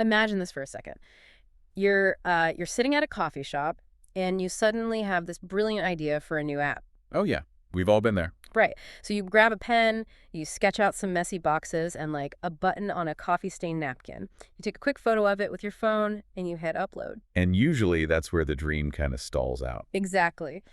Imagine this for a second. You're sitting at a coffee shop, and you suddenly have this brilliant idea for a new app. Oh, yeah. We've all been there. Right. So you grab a pen, you sketch out some messy boxes and like a button on a coffee-stained napkin. You take a quick photo of it with your phone, and you hit upload. And usually that's where the dream kind of stalls out. Exactly.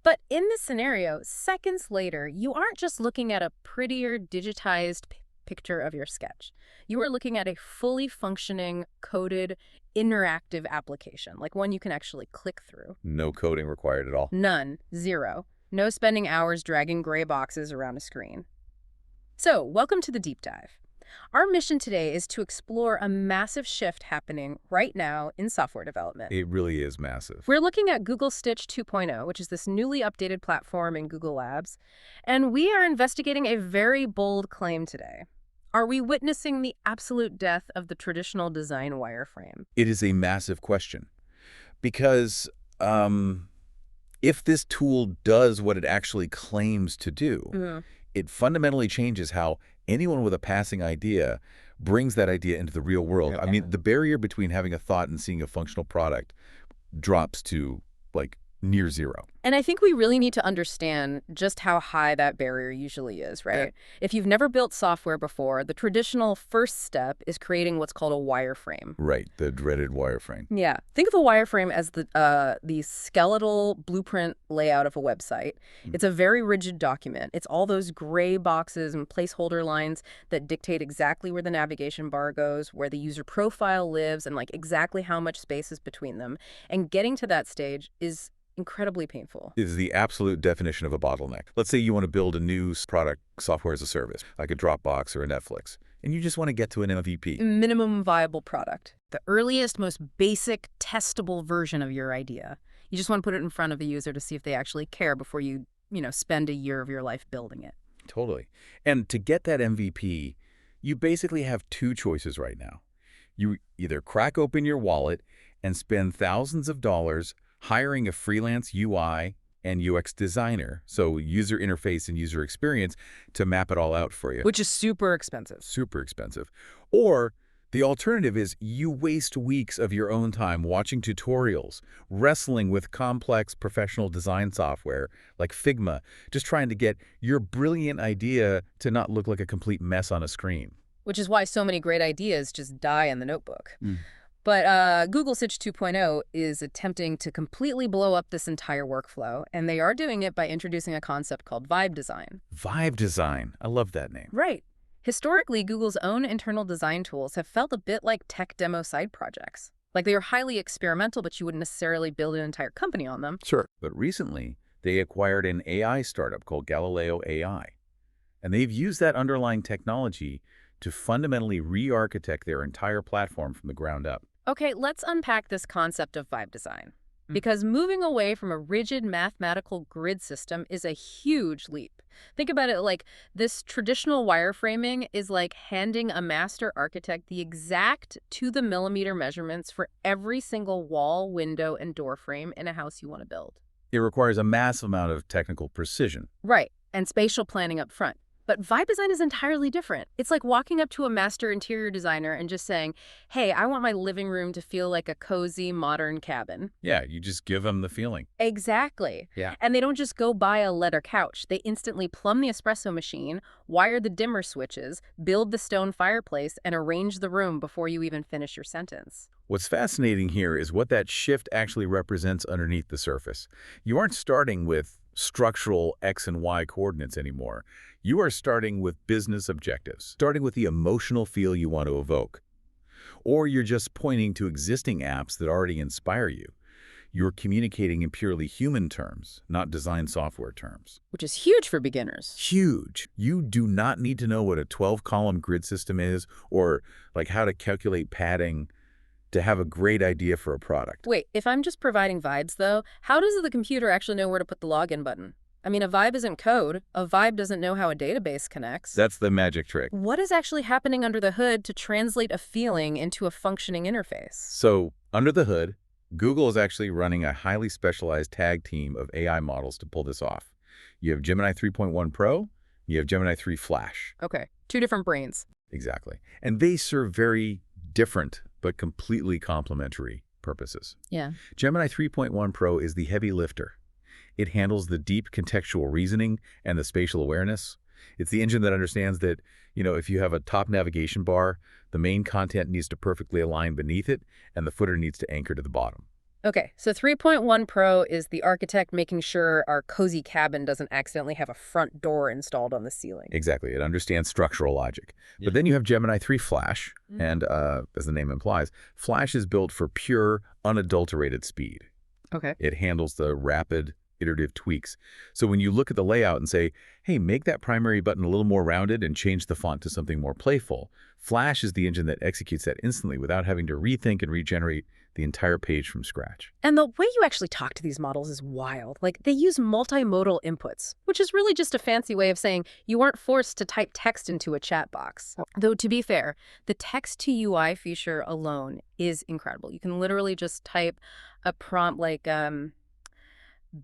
But in this scenario, seconds later, you aren't just looking at a prettier digitized picture of your sketch. You are looking at a fully functioning, coded, interactive application, like one you can actually click through. No coding required at all. None. Zero. No spending hours dragging gray boxes around a screen. So, welcome to the deep dive. Our mission today is to explore a massive shift happening right now in software development. It really is massive. We're looking at Google Stitch 2.0, which is this newly updated platform in Google Labs, and we are investigating a very bold claim today. Are we witnessing the absolute death of the traditional design wireframe? It is a massive question because if this tool does what it actually claims to do, it fundamentally changes how anyone with a passing idea brings that idea into the real world. Yeah. I mean, the barrier between having a thought and seeing a functional product drops to, like, near zero. And I think we really need to understand just how high that barrier usually is, right? Yeah. If you've never built software before, the traditional first step is creating what's called a wireframe. Right, the dreaded wireframe. Yeah. Think of a wireframe as the skeletal blueprint layout of a website. It's a very rigid document. It's all those gray boxes and placeholder lines that dictate exactly where the navigation bar goes, where the user profile lives, and like exactly how much space is between them. And getting to that stage is incredibly painful. Is the absolute definition of a bottleneck. Let's say you want to build a new product, software as a service, like a Dropbox or a Netflix, and you just want to get to an MVP. Minimum viable product. The earliest, most basic, testable version of your idea. You just want to put it in front of the user to see if they actually care before you spend a year of your life building it. Totally. And to get that MVP, you basically have two choices right now. You either crack open your wallet and spend thousands of dollars hiring a freelance UI and UX designer, so user interface and user experience, to map it all out for you. Which is super expensive. Super expensive. Or the alternative is you waste weeks of your own time watching tutorials, wrestling with complex professional design software like Figma, just trying to get your brilliant idea to not look like a complete mess on a screen. Which is why so many great ideas just die in the notebook. But Google Stitch 2.0 is attempting to completely blow up this entire workflow, and they are doing it by introducing a concept called vibe design. Vibe design. I love that name. Right. Historically, Google's own internal design tools have felt a bit like tech demo side projects. Like they are highly experimental, but you wouldn't necessarily build an entire company on them. Sure. But recently, they acquired an AI startup called Galileo AI, and they've used that underlying technology to fundamentally re-architect their entire platform from the ground up. Okay, let's unpack this concept of vibe design. Because moving away from a rigid mathematical grid system is a huge leap. Think about it like this traditional wireframing is like handing a master architect the exact to-the-millimeter measurements for every single wall, window, and door frame in a house you want to build. It requires a massive amount of technical precision. Right, and spatial planning up front. But vibe design is entirely different. It's like walking up to a master interior designer and just saying, hey, I want my living room to feel like a cozy, modern cabin. Yeah, you just give them the feeling. Exactly. Yeah. And they don't just go buy a leather couch. They instantly plumb the espresso machine, wire the dimmer switches, build the stone fireplace, and arrange the room before you even finish your sentence. What's fascinating here is what that shift actually represents underneath the surface. You aren't starting with structural X and Y coordinates anymore. You are starting with business objectives, starting with the emotional feel you want to evoke. Or you're just pointing to existing apps that already inspire you. You're communicating in purely human terms, not design software terms. Which is huge for beginners. Huge. You do not need to know what a 12-column grid system is or like how to calculate padding to have a great idea for a product. Wait, if I'm just providing vibes, though, how does the computer actually know where to put the login button? I mean, a vibe isn't code. A vibe doesn't know how a database connects. That's the magic trick. What is actually happening under the hood to translate a feeling into a functioning interface? So, under the hood, Google is actually running a highly specialized tag team of AI models to pull this off. You have Gemini 3.1 Pro, you have Gemini 3 Flash. Okay, two different brains. Exactly. And they serve very different but completely complementary purposes. Yeah. Gemini 3.1 Pro is the heavy lifter. It handles the deep contextual reasoning and the spatial awareness. It's the engine that understands that, if you have a top navigation bar, the main content needs to perfectly align beneath it, and the footer needs to anchor to the bottom. Okay, so 3.1 Pro is the architect making sure our cozy cabin doesn't accidentally have a front door installed on the ceiling. Exactly. It understands structural logic. But then you have Gemini 3 Flash, and as the name implies, Flash is built for pure, unadulterated speed. Okay. It handles the rapid, iterative tweaks. So when you look at the layout and say, hey, make that primary button a little more rounded and change the font to something more playful, Flash is the engine that executes that instantly without having to rethink and regenerate the entire page from scratch. And the way you actually talk to these models is wild. Like, they use multimodal inputs, which is really just a fancy way of saying you aren't forced to type text into a chat box. Though, to be fair, the text-to-UI feature alone is incredible. You can literally just type a prompt like,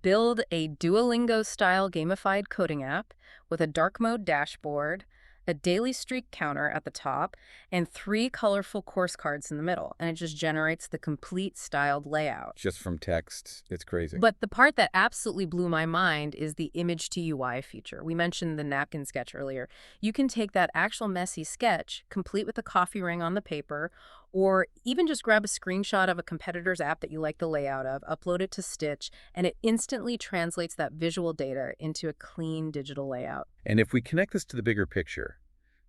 build a Duolingo-style gamified coding app with a dark mode dashboard, a daily streak counter at the top, and 3 colorful course cards in the middle. And it just generates the complete styled layout. Just from text, it's crazy. But the part that absolutely blew my mind is the image to UI feature. We mentioned the napkin sketch earlier. You can take that actual messy sketch, complete with a coffee ring on the paper, or even just grab a screenshot of a competitor's app that you like the layout of, upload it to Stitch, and it instantly translates that visual data into a clean digital layout. And if we connect this to the bigger picture,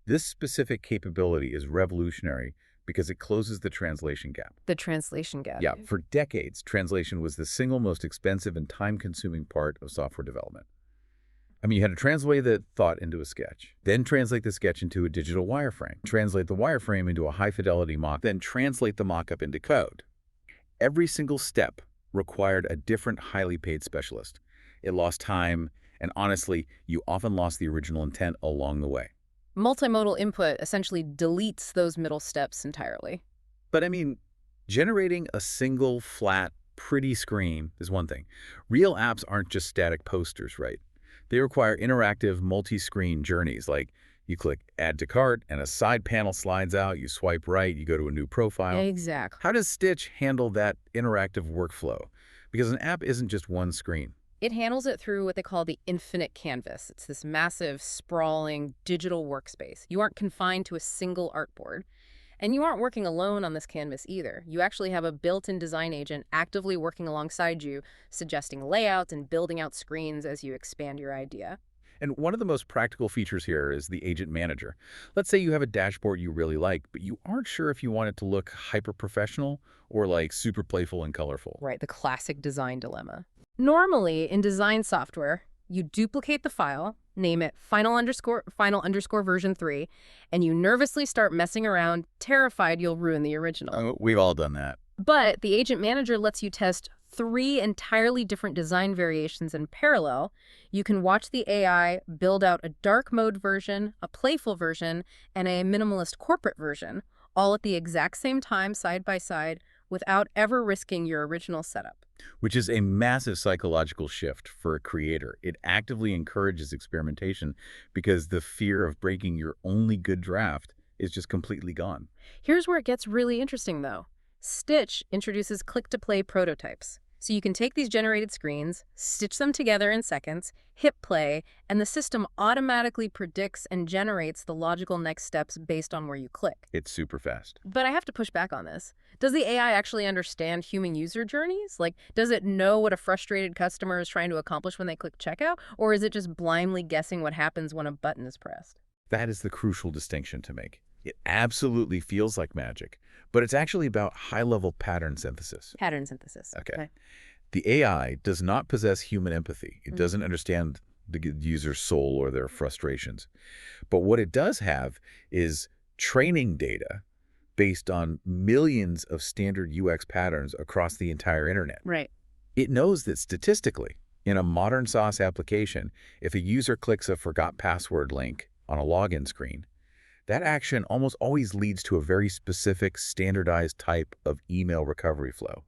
this specific capability is revolutionary because it closes the translation gap. The translation gap. Yeah, for decades, translation was the single most expensive and time-consuming part of software development. I mean, you had to translate the thought into a sketch, then translate the sketch into a digital wireframe, translate the wireframe into a high-fidelity mock, then translate the mock-up into code. Every single step required a different highly paid specialist. It lost time, and honestly, you often lost the original intent along the way. Multimodal input essentially deletes those middle steps entirely. But I mean, generating a single, flat, pretty screen is one thing. Real apps aren't just static posters, right? They require interactive multi-screen journeys, like you click Add to Cart and a side panel slides out, you swipe right, you go to a new profile. Exactly. How does Stitch handle that interactive workflow? Because an app isn't just one screen. It handles it through what they call the infinite canvas. It's this massive, sprawling digital workspace. You aren't confined to a single artboard. And you aren't working alone on this canvas either. You actually have a built-in design agent actively working alongside you, suggesting layouts and building out screens as you expand your idea. And one of the most practical features here is the agent manager. Let's say you have a dashboard you really like, but you aren't sure if you want it to look hyper-professional or like super playful and colorful. Right, the classic design dilemma. Normally, in design software, you duplicate the file, name it final underscore version 3, and you nervously start messing around, terrified you'll ruin the original. We've all done that. But the agent manager lets you test 3 entirely different design variations in parallel. You can watch the AI build out a dark mode version, a playful version, and a minimalist corporate version, all at the exact same time, side by side, without ever risking your original setup. Which is a massive psychological shift for a creator. It actively encourages experimentation because the fear of breaking your only good draft is just completely gone. Here's where it gets really interesting, though. Stitch introduces click-to-play prototypes. So you can take these generated screens, stitch them together in seconds, hit play, and the system automatically predicts and generates the logical next steps based on where you click. It's super fast. But I have to push back on this. Does the AI actually understand human user journeys? Like, does it know what a frustrated customer is trying to accomplish when they click checkout? Or is it just blindly guessing what happens when a button is pressed? That is the crucial distinction to make. It absolutely feels like magic, but it's actually about high-level pattern synthesis. Pattern synthesis. Okay. The AI does not possess human empathy. It doesn't understand the user's soul or their frustrations. But what it does have is training data based on millions of standard UX patterns across the entire internet. Right. It knows that statistically, in a modern SaaS application, if a user clicks a forgot password link on a login screen, that action almost always leads to a very specific, standardized type of email recovery flow.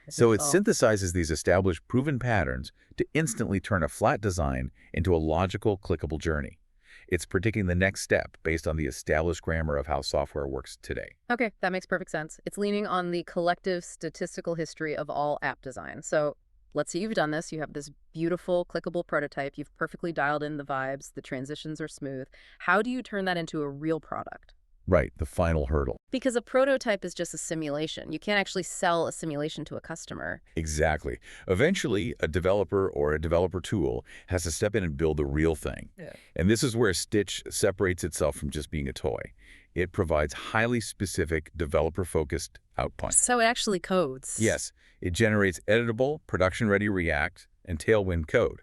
So it synthesizes these established, proven patterns to instantly turn a flat design into a logical, clickable journey. It's predicting the next step based on the established grammar of how software works today. Okay, that makes perfect sense. It's leaning on the collective statistical history of all app design. So let's say you've done this. You have this beautiful, clickable prototype. You've perfectly dialed in the vibes. The transitions are smooth. How do you turn that into a real product? Right, the final hurdle. Because a prototype is just a simulation. You can't actually sell a simulation to a customer. Exactly. Eventually, a developer or a developer tool has to step in and build the real thing. Yeah. And this is where Stitch separates itself from just being a toy. It provides highly specific, developer-focused output. So it actually codes. Yes, it generates editable, production-ready React and Tailwind code.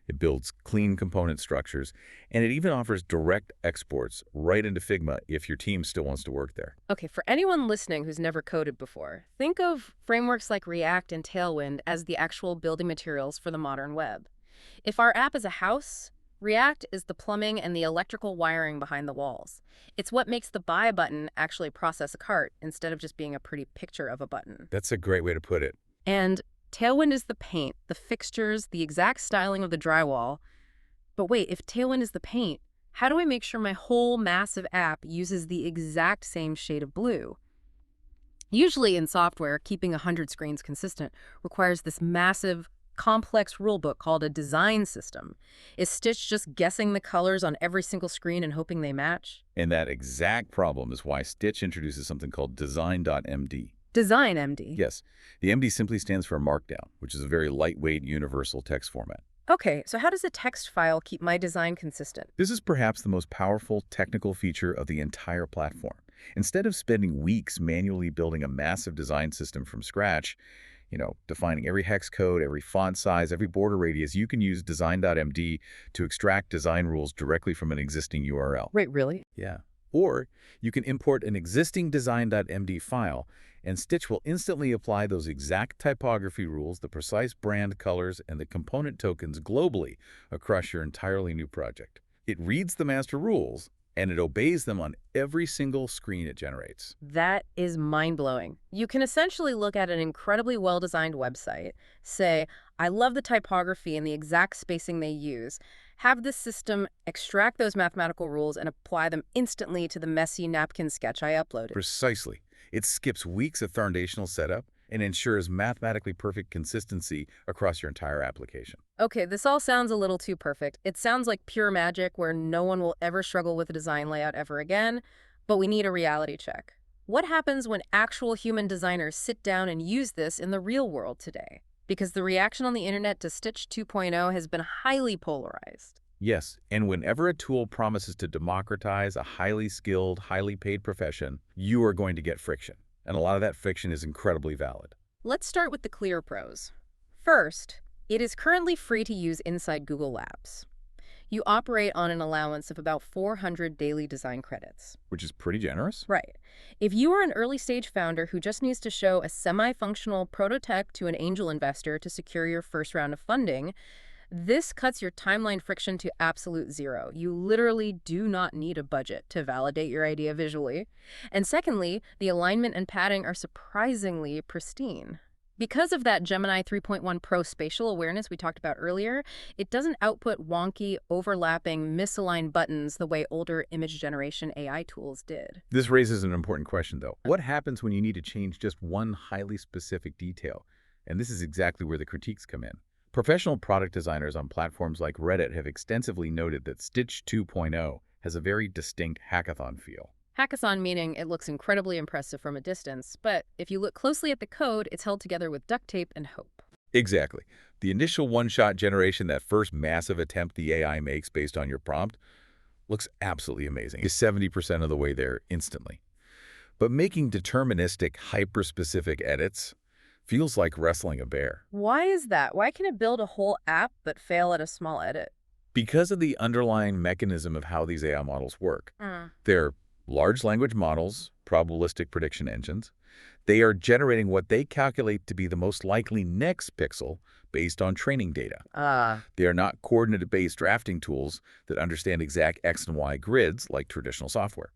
It builds clean component structures, and it even offers direct exports right into Figma if your team still wants to work there. Okay, for anyone listening who's never coded before, think of frameworks like React and Tailwind as the actual building materials for the modern web. If our app is a house, React is the plumbing and the electrical wiring behind the walls. It's what makes the buy button actually process a cart instead of just being a pretty picture of a button. That's a great way to put it. And Tailwind is the paint, the fixtures, the exact styling of the drywall. But wait, if Tailwind is the paint, how do I make sure my whole massive app uses the exact same shade of blue? Usually in software, keeping 100 screens consistent requires this massive, complex rulebook called a design system. Is Stitch just guessing the colors on every single screen and hoping they match? And that exact problem is why Stitch introduces something called Design.md. Design MD. Yes, the MD simply stands for Markdown, which is a very lightweight, universal text format. Okay, so how does a text file keep my design consistent? This is perhaps the most powerful technical feature of the entire platform. Instead of spending weeks manually building a massive design system from scratch, defining every hex code, every font size, every border radius, you can use Design.md to extract design rules directly from an existing URL. Wait, really? Yeah. Or you can import an existing Design.md file, and Stitch will instantly apply those exact typography rules, the precise brand colors, and the component tokens globally across your entirely new project. It reads the master rules, and it obeys them on every single screen it generates. That is mind-blowing. You can essentially look at an incredibly well-designed website, say, I love the typography and the exact spacing they use, have this system extract those mathematical rules and apply them instantly to the messy napkin sketch I uploaded. Precisely. It skips weeks of foundational setup and ensures mathematically perfect consistency across your entire application. Okay, this all sounds a little too perfect. It sounds like pure magic where no one will ever struggle with a design layout ever again, but we need a reality check. What happens when actual human designers sit down and use this in the real world today? Because the reaction on the internet to Stitch 2.0 has been highly polarized. Yes, and whenever a tool promises to democratize a highly skilled, highly paid profession, you are going to get friction. And a lot of that friction is incredibly valid. Let's start with the clear pros. First, it is currently free to use inside Google Labs. You operate on an allowance of about 400 daily design credits. Which is pretty generous. Right. If you are an early-stage founder who just needs to show a semi-functional prototype to an angel investor to secure your first round of funding, this cuts your timeline friction to absolute zero. You literally do not need a budget to validate your idea visually. And secondly, the alignment and padding are surprisingly pristine. Because of that Gemini 3.1 Pro spatial awareness we talked about earlier, it doesn't output wonky, overlapping, misaligned buttons the way older image generation AI tools did. This raises an important question, though. What happens when you need to change just one highly specific detail? And this is exactly where the critiques come in. Professional product designers on platforms like Reddit have extensively noted that Stitch 2.0 has a very distinct hackathon feel. Hackathon meaning it looks incredibly impressive from a distance, but if you look closely at the code, it's held together with duct tape and hope. Exactly. The initial one-shot generation, that first massive attempt the AI makes based on your prompt, looks absolutely amazing. It's 70% of the way there instantly. But making deterministic, hyper-specific edits feels like wrestling a bear. Why is that? Why can it build a whole app but fail at a small edit? Because of the underlying mechanism of how these AI models work. They're large language models, probabilistic prediction engines. They are generating what they calculate to be the most likely next pixel based on training data. They are not coordinate-based drafting tools that understand exact X and Y grids like traditional software.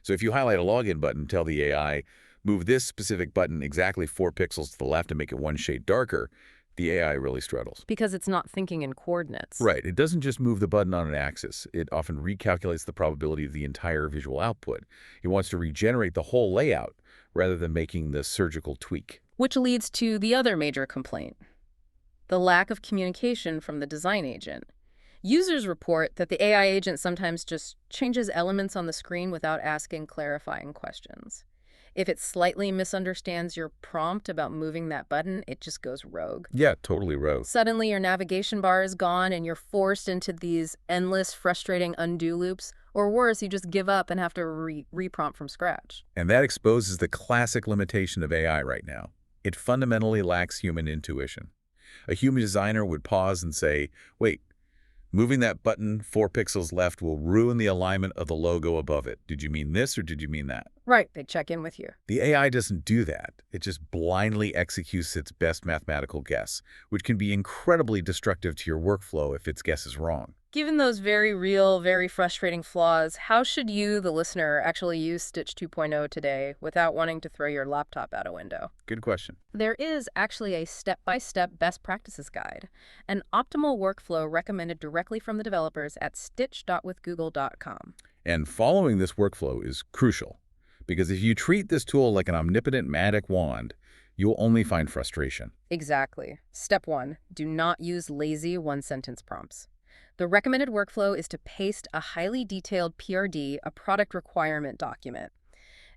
So if you highlight a login button, tell the AI, move this specific button exactly 4 pixels to the left and make it one shade darker, The AI really straddles. Because it's not thinking in coordinates. Right. It doesn't just move the button on an axis. It often recalculates the probability of the entire visual output. It wants to regenerate the whole layout rather than making the surgical tweak. Which leads to the other major complaint, the lack of communication from the design agent. Users report that the AI agent sometimes just changes elements on the screen without asking clarifying questions. If it slightly misunderstands your prompt about moving that button, it just goes rogue. Yeah, totally rogue. Suddenly, your navigation bar is gone and you're forced into these endless, frustrating undo loops. Or worse, you just give up and have to reprompt from scratch. And that exposes the classic limitation of AI right now. It fundamentally lacks human intuition. A human designer would pause and say, wait, moving that button 4 pixels left will ruin the alignment of the logo above it. Did you mean this or did you mean that? Right, they check in with you. The AI doesn't do that. It just blindly executes its best mathematical guess, which can be incredibly destructive to your workflow if its guess is wrong. Given those very real, very frustrating flaws, how should you, the listener, actually use Stitch 2.0 today without wanting to throw your laptop out a window? Good question. There is actually a step-by-step best practices guide, an optimal workflow recommended directly from the developers at stitch.withgoogle.com. And following this workflow is crucial, because if you treat this tool like an omnipotent magic wand, you'll only find frustration. Exactly. Step 1, do not use lazy one-sentence prompts. The recommended workflow is to paste a highly detailed PRD, a product requirement document.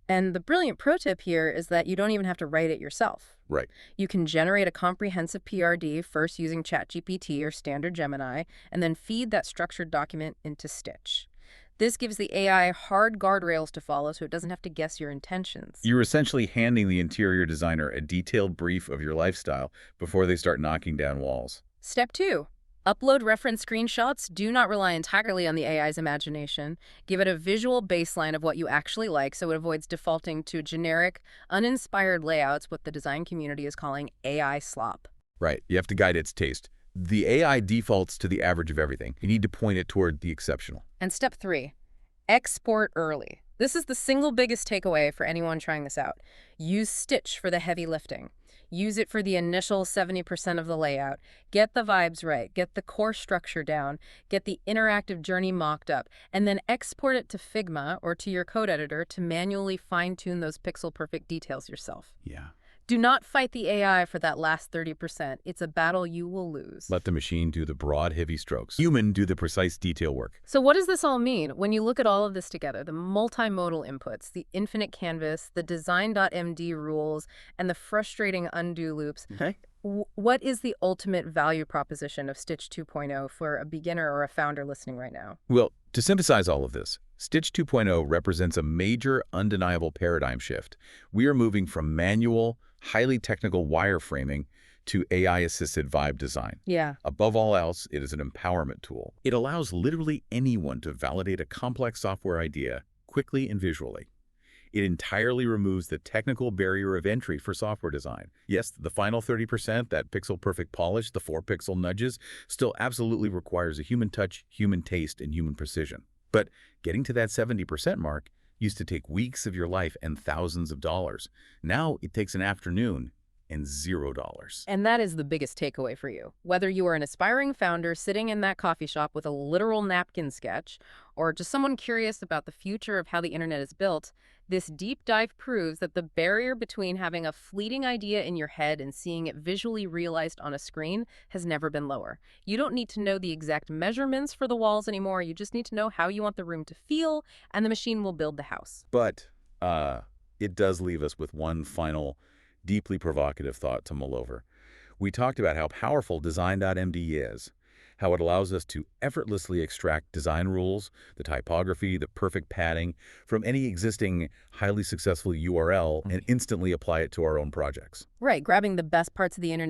And the brilliant pro tip here is that you don't even have to write it yourself. Right. You can generate a comprehensive PRD first using ChatGPT or standard Gemini, and then feed that structured document into Stitch. This gives the AI hard guardrails to follow so it doesn't have to guess your intentions. You're essentially handing the interior designer a detailed brief of your lifestyle before they start knocking down walls. Step 2. Upload reference screenshots. Do not rely entirely on the AI's imagination. Give it a visual baseline of what you actually like so it avoids defaulting to generic, uninspired layouts, what the design community is calling AI slop. Right. You have to guide its taste. The AI defaults to the average of everything. You need to point it toward the exceptional. And step 3, export early. This is the single biggest takeaway for anyone trying this out. Use Stitch for the heavy lifting. Use it for the initial 70% of the layout. Get the vibes right, get the core structure down, get the interactive journey mocked up, and then export it to Figma or to your code editor to manually fine-tune those pixel-perfect details yourself. Yeah. Do not fight the AI for that last 30%. It's a battle you will lose. Let the machine do the broad, heavy strokes. Human do the precise detail work. So what does this all mean? When you look at all of this together, the multimodal inputs, the infinite canvas, the design.md rules, and the frustrating undo loops, what is the ultimate value proposition of Stitch 2.0 for a beginner or a founder listening right now? Well, to synthesize all of this, Stitch 2.0 represents a major, undeniable paradigm shift. We are moving from manual, highly technical wireframing to AI-assisted vibe design. Yeah. Above all else, it is an empowerment tool. It allows literally anyone to validate a complex software idea quickly and visually. It entirely removes the technical barrier of entry for software design. Yes, the final 30%, that pixel-perfect polish, the 4-pixel nudges, still absolutely requires a human touch, human taste, and human precision. But getting to that 70% mark used to take weeks of your life and thousands of dollars. Now it takes an afternoon and $0. And that is the biggest takeaway for you. Whether you are an aspiring founder sitting in that coffee shop with a literal napkin sketch, or just someone curious about the future of how the internet is built, this deep dive proves that the barrier between having a fleeting idea in your head and seeing it visually realized on a screen has never been lower. You don't need to know the exact measurements for the walls anymore. You just need to know how you want the room to feel, and the machine will build the house. But it does leave us with one final, deeply provocative thought to mull over. We talked about how powerful design.md is, how it allows us to effortlessly extract design rules, the typography, the perfect padding from any existing highly successful URL and instantly apply it to our own projects. Right, grabbing the best parts of the internet